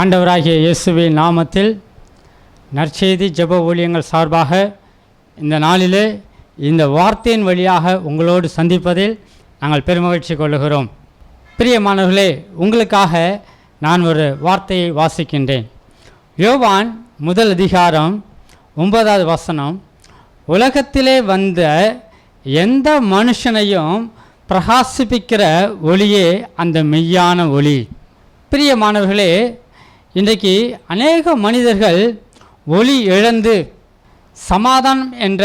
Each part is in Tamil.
ஆண்டவராகிய இயேசுவின் நாமத்தில் நற்செய்தி ஜெப ஊழியங்கள் சார்பாக இந்த நாளிலே இந்த வார்த்தையின் வழியாக உங்களோடு சந்திப்பதில் நாங்கள் பெருமகிழ்ச்சி கொள்ளுகிறோம். பிரியமானவர்களே, உங்களுக்காக நான் ஒரு வார்த்தையை வாசிக்கின்றேன். யோவான் 1 அதிகாரம் 9வது வசனம், உலகத்திலே வந்த எந்த மனுஷனையும் பிரகாசிப்பிக்கிற ஒளியே அந்த மெய்யான ஒளி. பிரியமானவர்களே, இன்றைக்கு அநேக மனிதர்கள் ஒளி இழந்து, சமாதானம் என்ற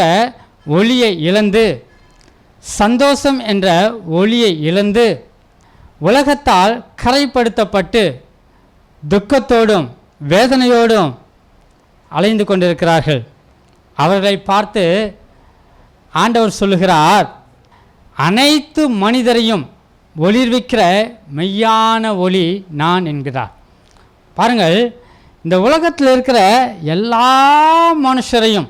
ஒளியை இழந்து, சந்தோஷம் என்ற ஒளியை இழந்து, உலகத்தால் கரைப்படுத்தப்பட்டு துக்கத்தோடும் வேதனையோடும் அலைந்து கொண்டிருக்கிறார்கள். அவர்களை பார்த்து ஆண்டவர் சொல்லுகிறார், அனைத்து மனிதரையும் ஒளிர்விக்கிற மெய்யான ஒளி நான் என்கிறார். பாருங்கள், இந்த உலகத்தில் இருக்கிற எல்லா மனுஷரையும்,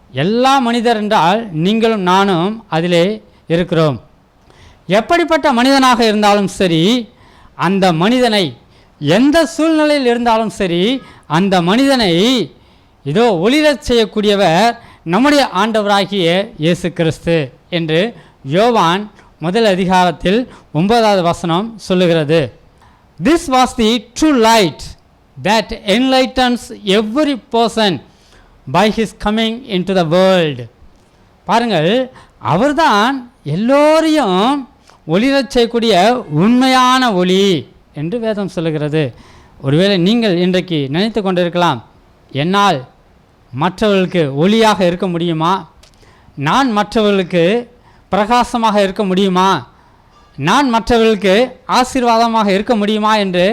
எல்லா மனிதர் என்றால் நீங்களும் நானும் அதிலே இருக்கிறோம். எப்படிப்பட்ட மனிதனாக இருந்தாலும் சரி, அந்த மனிதனை எந்த சூழ்நிலையில் இருந்தாலும் சரி, அந்த மனிதனை இதோ ஒளிரச் செய்யக்கூடியவர் நம்முடைய ஆண்டவராகிய இயேசு கிறிஸ்து என்று யோவான் 1 அதிகாரத்தில் 9வது வசனம் சொல்லுகிறது. This was the true light that enlightens every person by his coming into the world. பாருங்கள், அவர்தான் எல்லோரையும் ஒளிரச் செய்யக்கூடிய உண்மையான ஒளி என்று வேதம் சொல்லுகிறது. ஒருவேளை நீங்கள் இன்றைக்கு நினைத்து கொண்டிருக்கலாம், என்னால் மற்றவர்களுக்கு ஒளியாக இருக்க முடியுமா? நான் மற்றவர்களுக்கு பிரகாசமாக இருக்க முடியுமா? நான் மற்றவர்களுக்கு ஆசீர்வாதமாக இருக்க முடியுமா என்று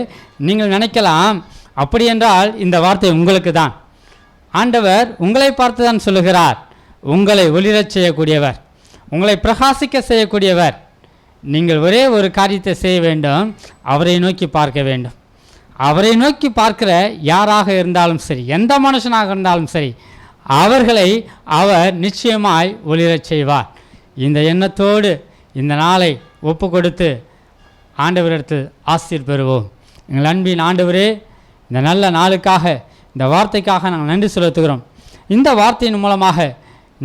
நீங்கள் நினைக்கலாம். அப்படி என்றால் இந்த வார்த்தை உங்களுக்கு தான். ஆண்டவர் உங்களை பார்த்து தான் சொல்லுகிறார், உங்களை ஒளிரச் செய்யக்கூடியவர், உங்களை பிரகாசிக்க செய்யக்கூடியவர். நீங்கள் ஒரே ஒரு காரியத்தை செய்ய வேண்டும், அவரை நோக்கி பார்க்க வேண்டும். அவரை நோக்கி பார்க்கிற யாராக இருந்தாலும் சரி, எந்த மனுஷனாக இருந்தாலும் சரி, அவர்களை அவர் நிச்சயமாய் ஒளிரச் செய்வார். இந்த எண்ணத்தோடு இந்த நாளை ஒப்பு கொடுத்து ஆண்டவரிடத்தில் ஆசீர் பெறுவோம். எங்கள் அன்பின் ஆண்டவரே, இந்த நல்ல நாளுக்காக, இந்த வார்த்தைக்காக நாங்கள் நன்றி செலுத்துகிறோம். இந்த வார்த்தையின் மூலமாக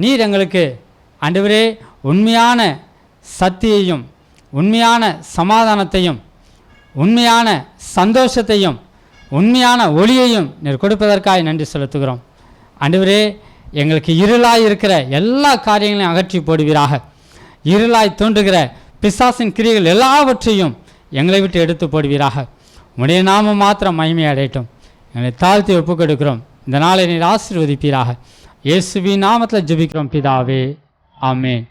நீர் எங்களுக்கு ஆண்டவரே உண்மையான சத்தியையும், உண்மையான சமாதானத்தையும், உண்மையான சந்தோஷத்தையும், உண்மையான ஒளியையும் நீர் கொடுப்பதற்காக நன்றி செலுத்துகிறோம். ஆண்டவரே, எங்களுக்கு இருளாய் இருக்கிற எல்லா காரியங்களையும் அகற்றி போடுவீராக. இருளாய் தோன்றுகிற பிசாசின் கிரியைகள் எல்லாவற்றையும் எங்களை விட்டு எடுத்து போடுவீராக. உடைய நாமம் மாத்திரம் மகிமை அடையட்டும். எங்களை தாழ்த்தி ஒப்புக் கொடுக்கிறோம். இந்த நாளை நீர் ஆசீர்வதிப்பீராக. இயேசுவின் நாமத்தில் ஜெபிக்கிறோம் பிதாவே, ஆமென்.